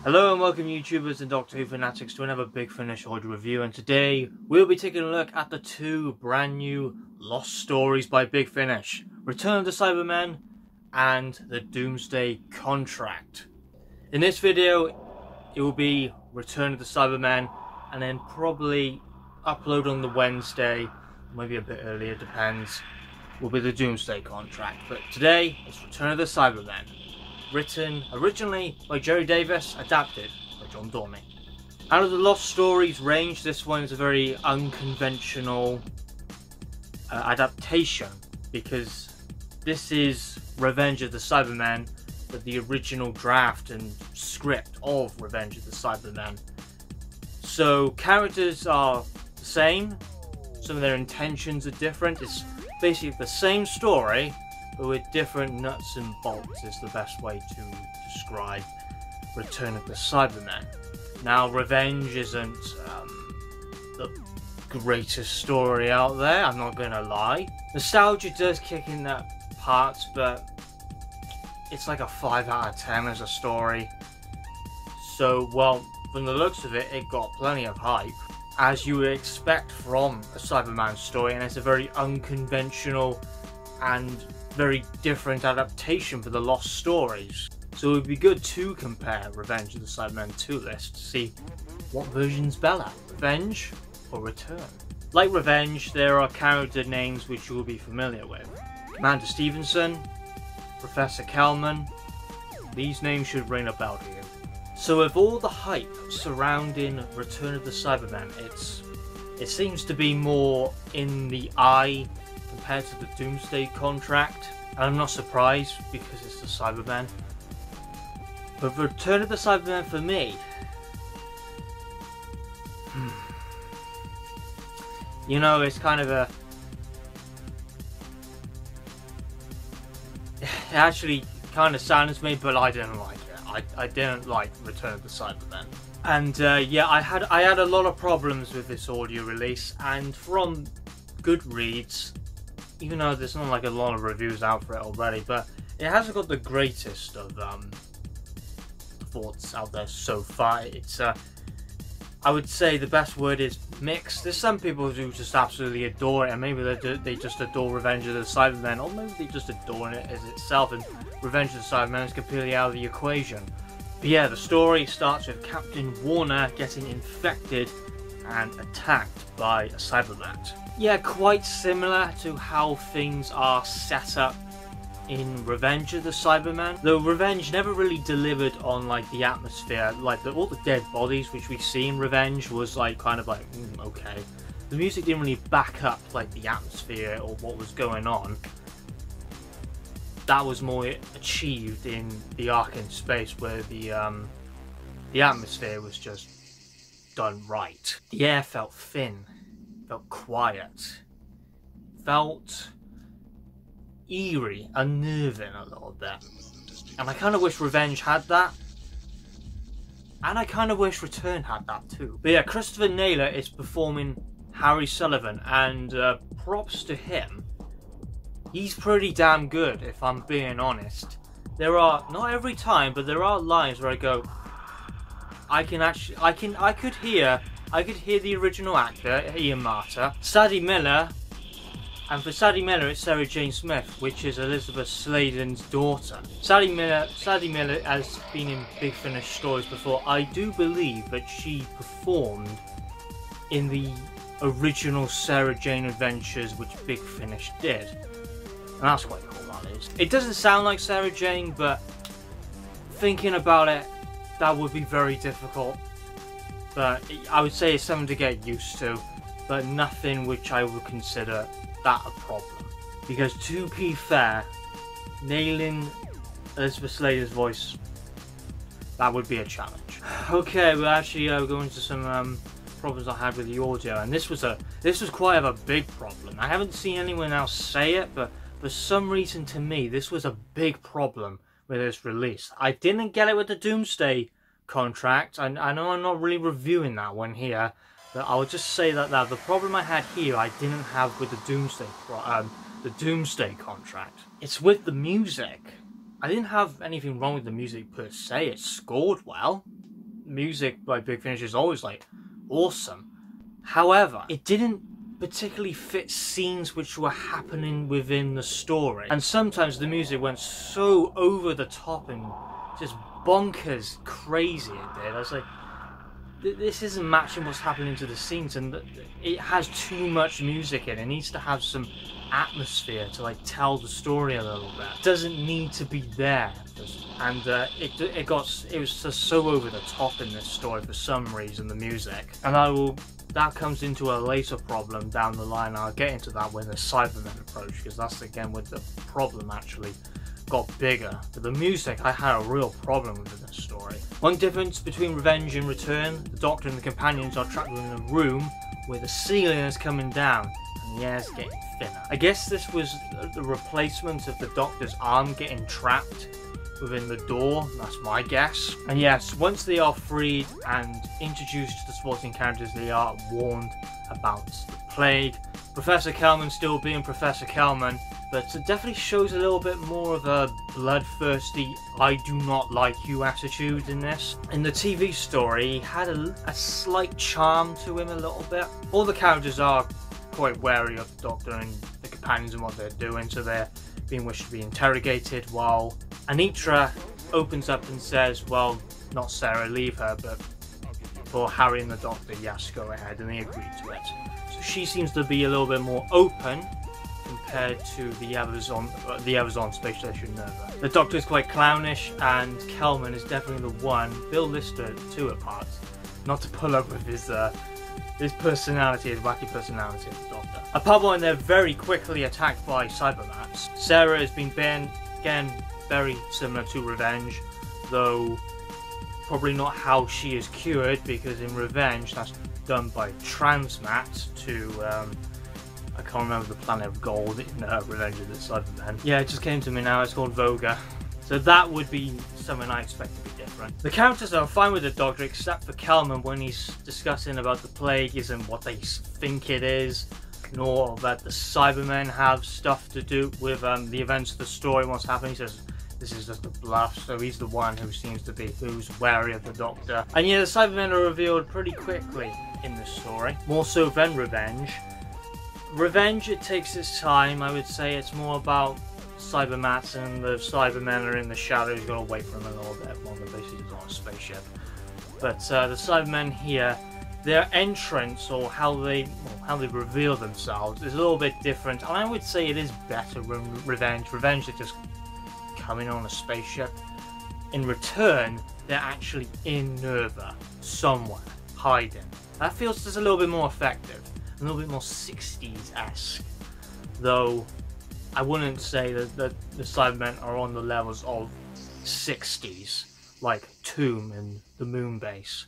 Hello and welcome YouTubers and Doctor Who fanatics to another Big Finish audio review, and today we'll be taking a look at the two brand new lost stories by Big Finish, Return of the Cybermen and the Doomsday Contract. In this video it will be Return of the Cybermen and then probably upload on the Wednesday, maybe a bit earlier, depends, will be the Doomsday Contract. But today it's Return of the Cybermen. Written originally by Gerry Davis, adapted by John Dorney. Out of the Lost Stories range, this one is a very unconventional adaptation, because this is Revenge of the Cybermen, but the original draft and script of Revenge of the Cybermen. So characters are the same, some of their intentions are different. It's basically the same story, but with different nuts and bolts is the best way to describe Return of the Cybermen. Now, Revenge isn't the greatest story out there, I'm not gonna lie. Nostalgia does kick in that part, but it's like a 5 out of 10 as a story. So, well, from the looks of it, it got plenty of hype, as you would expect from a Cyberman story, and it's a very unconventional and very different adaptation for the Lost Stories. So it would be good to compare Revenge of the Cybermen to this to see what version's better, Revenge or Return. Like Revenge, there are character names which you will be familiar with. Commander Stevenson, Professor Kelman, these names should ring a bell to you. So with all the hype surrounding Return of the Cybermen, it seems to be more in the eye compared to the Doomsday Contract, and I'm not surprised because it's the Cybermen. But Return of the Cybermen for me, you know, it's kind of it actually kind of saddens me, but I didn't like it. I didn't like Return of the Cybermen. And yeah, I had a lot of problems with this audio release, and from Goodreads, even though there's not like a lot of reviews out for it already, but it hasn't got the greatest of thoughts out there so far. It's I would say the best word is mixed. There's some people who just absolutely adore it, and maybe they just adore Revenge of the Cybermen, or maybe they just adore it as itself, and Revenge of the Cybermen is completely out of the equation. But yeah, the story starts with Captain Warner getting infected and attacked by a Cyberman. Yeah, quite similar to how things are set up in Revenge of the Cybermen. Though Revenge never really delivered on like the atmosphere, like all the dead bodies which we see in Revenge was like kind of like, okay. The music didn't really back up like the atmosphere or what was going on. That was more achieved in the arc in space, where the atmosphere was just done right. The air felt thin, felt quiet, felt eerie, unnerving a little bit. And I kind of wish Revenge had that. And I kind of wish Return had that too. But yeah, Christopher Naylor is performing Harry Sullivan, and props to him. He's pretty damn good, if I'm being honest. There are, not every time, but there are lines where I go, I could hear the original actor, Ian Marter, Sadie Miller, and for Sadie Miller it's Sarah Jane Smith, which is Elizabeth Sladen's daughter. Sadie Miller has been in Big Finish stories before. I do believe that she performed in the original Sarah Jane Adventures which Big Finish did. And that's quite cool, that is. It doesn't sound like Sarah Jane, but thinking about it, that would be very difficult. But I would say it's something to get used to, but nothing which I would consider that a problem. Because to be fair, nailing Elizabeth Sladen's voice, that would be a challenge. Okay, we're actually going into some problems I had with the audio, and this was quite a big problem. I haven't seen anyone else say it, but for some reason to me, this was a big problem with this release. I didn't get it with the Doomsday Contract. I know I'm not really reviewing that one here, but I'll just say that the problem I had here, I didn't have with the Doomsday Contract. It's with the music. I didn't have anything wrong with the music per se. It scored well. music by Big Finish is always like awesome. However, it didn't particularly fit scenes which were happening within the story, and sometimes the music went so over the top and just bonkers crazy. It did. I was like, this isn't matching what's happening to the scenes, and it has too much music in it. It needs to have some atmosphere to like tell the story a little bit. It doesn't need to be there, and it was just so over the top in this story for some reason, the music. And that comes into a later problem down the line. I'll get into that when the Cybermen approach, because that's again where the problem actually got bigger. But the music, I had a real problem with this story. One difference between Revenge and Return: the Doctor and the companions are trapped within a room where the ceiling is coming down and the air's getting thinner. I guess this was the replacement of the Doctor's arm getting trapped within the door, that's my guess. And yes, once they are freed and introduced to the supporting characters, they are warned about the plague. Professor Kelman still being Professor Kelman, but it definitely shows a little bit more of a bloodthirsty, I do not like you attitude in this. In the TV story, he had a slight charm to him a little bit. All the characters are quite wary of the Doctor and the companions and what they're doing, so they're being wished to be interrogated, while Anitra opens up and says, well, not Sarah, leave her, but for Harry and the Doctor, yes, go ahead, and they agree to it. So she seems to be a little bit more open compared to the others on Space Station Nova. The Doctor is quite clownish, and Kelman is definitely the one, Bill Lister too at parts, not to pull up with his personality, his wacky personality of the Doctor. At part one, they're very quickly attacked by Cybermats. Sarah has been banned, again, very similar to Revenge, though probably not how she is cured, because in Revenge that's done by Transmat to, I can't remember the planet of gold in Revenge of the Cybermen. Yeah, it just came to me now, it's called Voga. So that would be something I expect to be different. The characters are fine with the Doctor, except for Kelman when he's discussing about the plague isn't what they think it is, nor that the Cybermen have stuff to do with the events of the story, what's happening. He says this is just a bluff, so he's the one who seems to be who's wary of the Doctor. And yeah, the Cybermen are revealed pretty quickly in this story, more so than Revenge. Revenge, it takes its time. I would say it's more about Cybermats, and the Cybermen are in the shadows. You've got to wait for them a little bit while the base is on a spaceship. But the Cybermen here, their entrance, or how they reveal themselves, is a little bit different, and I would say it is better than Revenge. Revenge is just coming on a spaceship. In Return, they're actually in Nerva somewhere, hiding. That feels just a little bit more effective, a little bit more 60s-esque, though I wouldn't say that the Cybermen are on the levels of 60s, like Tomb and the Moon Base.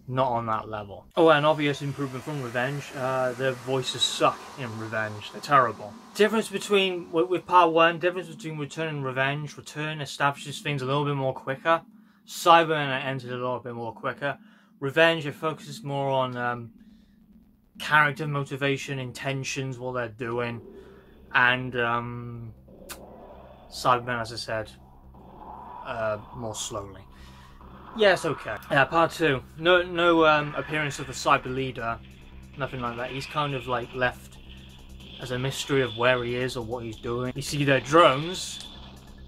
Not on that level. Oh, an obvious improvement from Revenge. Their voices suck in Revenge. They're terrible. Difference between, with part one, difference between Return and Revenge. Return establishes things a little bit more quicker. Cybermen entered a little bit more quicker. Revenge, it focuses more on character motivation, intentions, what they're doing. And Cybermen, as I said, more slowly. Yes, okay. Yeah, part two. No appearance of the Cyber Leader. Nothing like that. He's kind of like left as a mystery of where he is or what he's doing. You see their drones.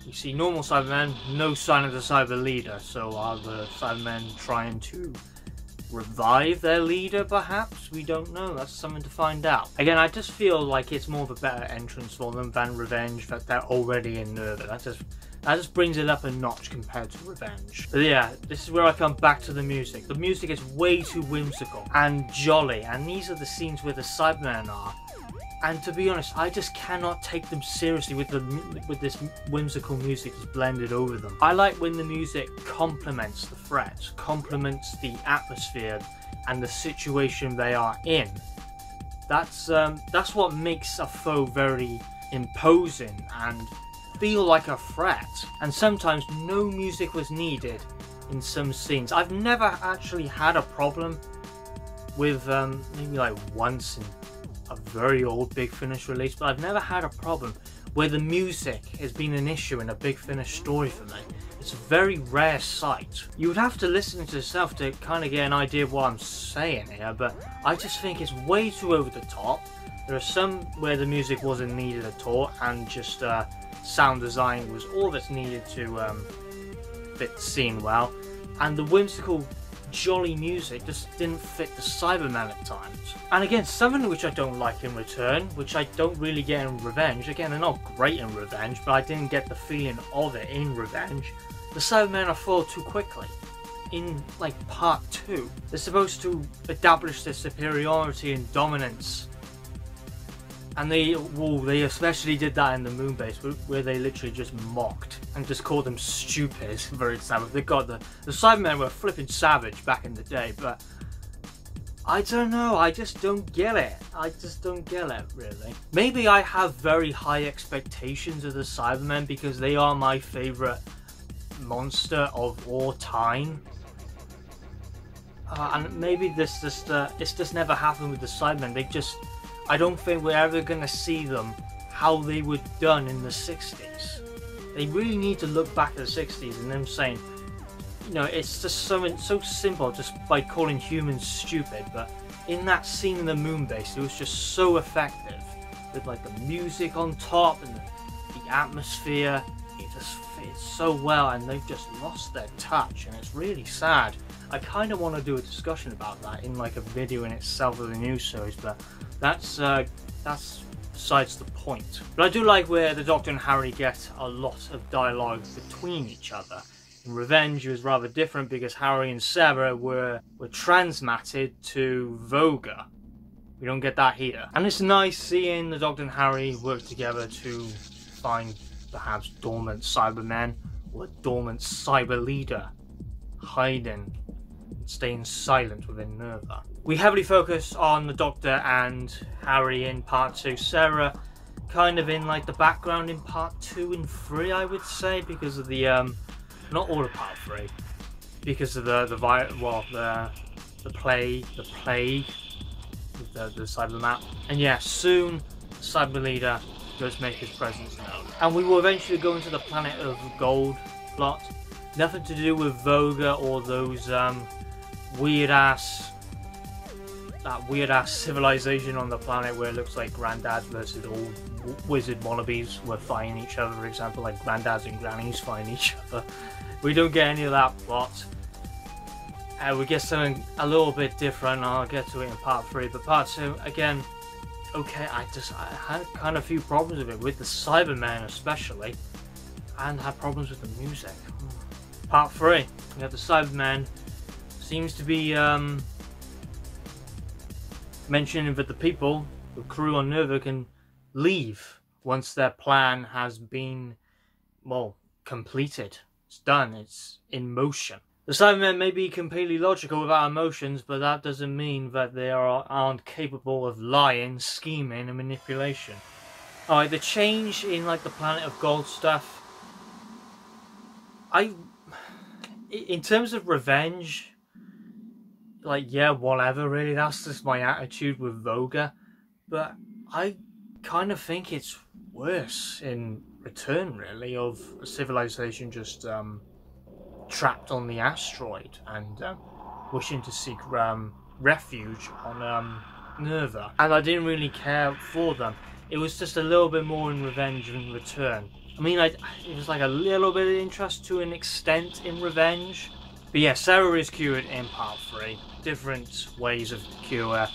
You see normal Cybermen. No sign of the Cyber Leader. So are the Cybermen trying to revive their leader, perhaps? We don't know. That's something to find out. Again, I just feel like it's more of a better entrance for them than Revenge, that they're already in Nerva. That just brings it up a notch compared to Revenge. But yeah, this is where I come back to the music. The music is way too whimsical and jolly, and these are the scenes where the Cybermen are. And to be honest, I just cannot take them seriously with this whimsical music just blended over them. I like when the music complements the threat, complements the atmosphere and the situation they are in. That's what makes a foe very imposing and feel like a threat. And sometimes no music was needed in some scenes. I've never actually had a problem with maybe like once in a very old Big Finish release, but I've never had a problem where the music has been an issue in a Big Finish story for me. It's a very rare sight. You would have to listen to yourself to kind of get an idea of what I'm saying here, but I just think it's way too over the top. There are some where the music wasn't needed at all, and just sound design was all that's needed to fit the scene well, and the whimsical jolly music just didn't fit the Cybermen at times. And again, something which I don't like in Return, which I don't really get in Revenge. Again, they're not great in Revenge, but I didn't get the feeling of it in Revenge. The Cybermen are foiled too quickly. In like part 2, they're supposed to establish their superiority and dominance, and they especially did that in the moon base, where they literally just mocked and just called them stupid. For example, they got the Cybermen were flipping savage back in the day, but I don't know, I just don't get it. I just don't get it, really. Maybe I have very high expectations of the Cybermen because they are my favourite monster of all time. And maybe it's just never happened with the Cybermen. I don't think we're ever going to see them how they were done in the 60s. They really need to look back at the 60s and them saying, you know, it's just something so simple just by calling humans stupid, but in that scene in the moon base, it was just so effective with like the music on top and the atmosphere. It just fits so well, and they've just lost their touch, and it's really sad. I kind of want to do a discussion about that in like a video in itself of the news series, but that's besides the point. But I do like where the Doctor and Harry get a lot of dialogue between each other. In Revenge, it was rather different because Harry and Sarah were transmatted to Voga. We don't get that here. And it's nice seeing the Doctor and Harry work together to find perhaps dormant Cybermen or a dormant cyber leader hiding, staying silent within Nerva. We heavily focus on the Doctor and Harry in part 2. Sarah kind of in like the background in part 2 and 3, I would say, because of the not all of part 3, because of the plague, the cyber map. And yeah, soon the cyber leader does make his presence known, and we will eventually go into the Planet of Gold plot. Nothing to do with Voga or those weird ass civilization on the planet where it looks like granddads versus old wizard wannabes were fighting each other, for example, like granddads and grannies fighting each other. We don't get any of that plot. We get something a little bit different. I'll get to it in part 3, but part 2, again, okay, I had kind of a few problems with it, with the Cybermen especially, and had problems with the music. Part 3, we have the Cybermen. Seems to be mentioning that the people, the crew on Nerva, can leave once their plan has been, well, completed. It's done, it's in motion. The Cybermen may be completely logical without emotions, but that doesn't mean that they aren't capable of lying, scheming, and manipulation. Alright, the change in like the Planet of Gold stuff, in terms of Revenge, like, yeah, whatever, really, that's just my attitude with Voga, but I kind of think it's worse in Return, really, of a civilization just trapped on the asteroid and wishing to seek refuge on Nerva. And I didn't really care for them. It was just a little bit more in Revenge than Return. I mean, it was like a little bit of interest to an extent in Revenge. But yeah, Sarah is cured in part 3. Different ways of cure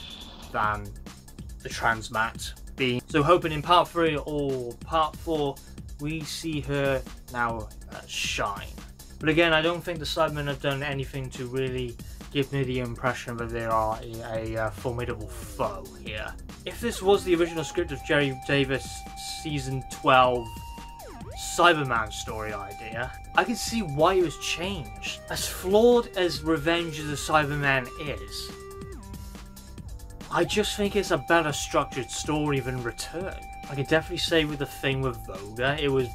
than the transmat being. So hoping in part 3 or part 4 we see her now shine. But again, I don't think the Cybermen have done anything to really give me the impression that they are a formidable foe here. If this was the original script of Gerry Davis Season 12 Cyberman story idea, I can see why it was changed. As flawed as Revenge of the Cybermen is, I just think it's a better structured story than Return. I can definitely say with the thing with Voga, it was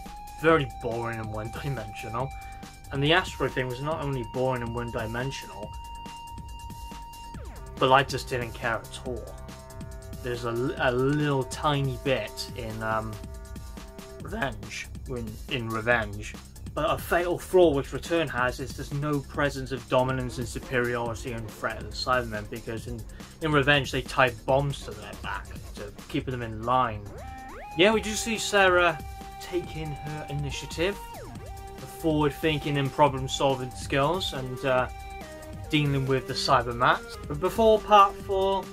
very boring and one-dimensional. And the asteroid thing was not only boring and one-dimensional, but I just didn't care at all. There's a little tiny bit in revenge in Revenge. But a fatal flaw which Return has is there's no presence of dominance and superiority and threat of the Cybermen, because in Revenge they tie bombs to their back to keep them in line. Yeah, we do see Sarah taking her initiative, the forward-thinking and problem-solving skills, and dealing with the Cybermats. But before Part 4,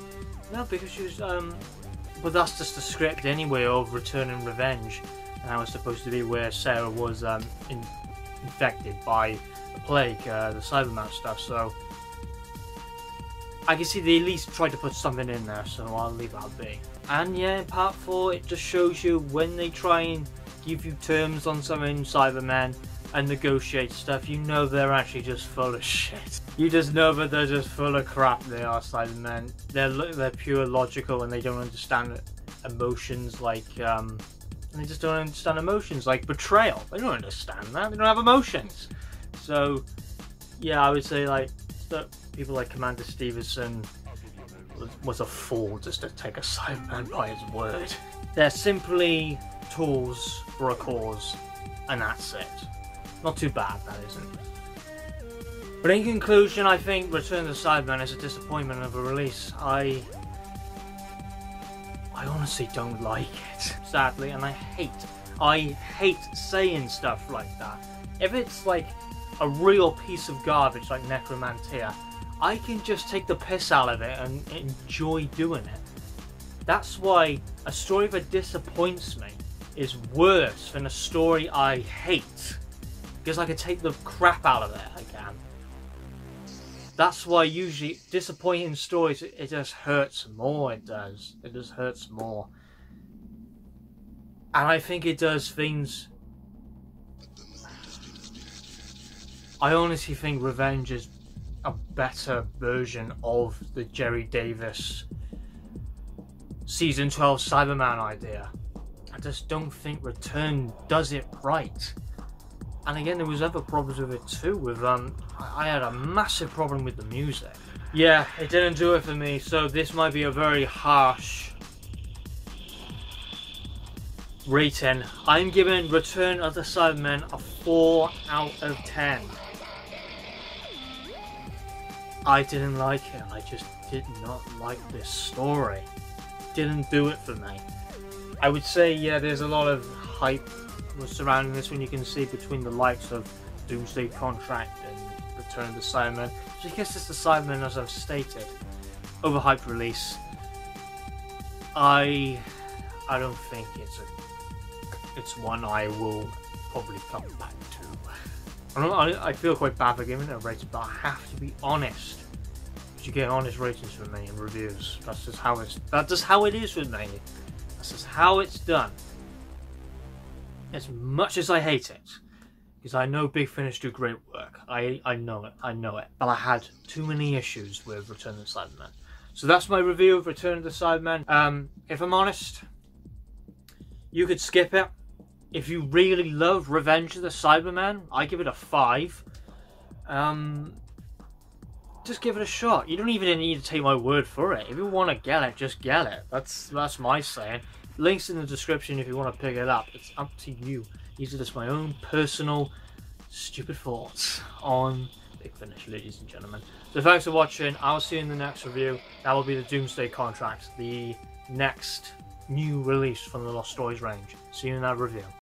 no, because she was, well, that's just the script anyway of Return and Revenge. And that was supposed to be where Sarah was infected by the plague, the Cyberman stuff, so I can see they at least tried to put something in there, so I'll leave that be. And yeah, in Part 4 it just shows you when they try and give you terms on something, Cybermen, and negotiate stuff, you know they're actually just full of shit. You just know that they're just full of crap, they are, Cybermen. They're pure logical and they don't understand emotions like they just don't understand emotions like betrayal. They don't understand that. They don't have emotions. So, yeah, I would say like people like Commander Stevenson was a fool just to take a Cyberman by his word. They're simply tools for a cause, and that's it. Not too bad, that isn't. But in conclusion, I think Return of the Cyberman is a disappointment of a release. I honestly don't like it, sadly, and I hate saying stuff like that. If it's like a real piece of garbage like Necromantia, I can just take the piss out of it and enjoy doing it. That's why a story that disappoints me is worse than a story I hate, because I can take the crap out of it, I can. That's why usually disappointing stories, it just hurts more, it does. It just hurts more. And I think it does things... I honestly think Revenge is a better version of the Gerry Davis Season 12 Cyberman idea. I just don't think Return does it right. And again, there was other problems with it too. With I had a massive problem with the music. Yeah, it didn't do it for me. So this might be a very harsh rating. I'm giving Return of the Cybermen a 4 out of 10. I didn't like it. I just did not like this story. Didn't do it for me. I would say, yeah, there's a lot of hype surrounding this when you can see between the likes of Doomsday Contract and Return of the Cybermen. So I guess it's the Cybermen, as I've stated. Overhyped release. I don't think it's one I will probably come back to. I feel quite bad for giving it a rating, but I have to be honest. You get honest ratings from me and reviews. That's just how it is with me. That's just how it's done. As much as I hate it, because I know Big Finish do great work. I know it. But I had too many issues with Return of the Cybermen. So that's my review of Return of the Cybermen. If I'm honest, you could skip it. If you really love Revenge of the Cybermen, I give it a 5. Just give it a shot. You don't even need to take my word for it. If you want to get it, just get it. That's my saying. Links in the description if you want to pick it up. It's up to you. These are just my own personal stupid thoughts on Big Finish, ladies and gentlemen. So thanks for watching. I'll see you in the next review. That will be the Doomsday Contract, the next new release from the Lost Stories range. See you in that review.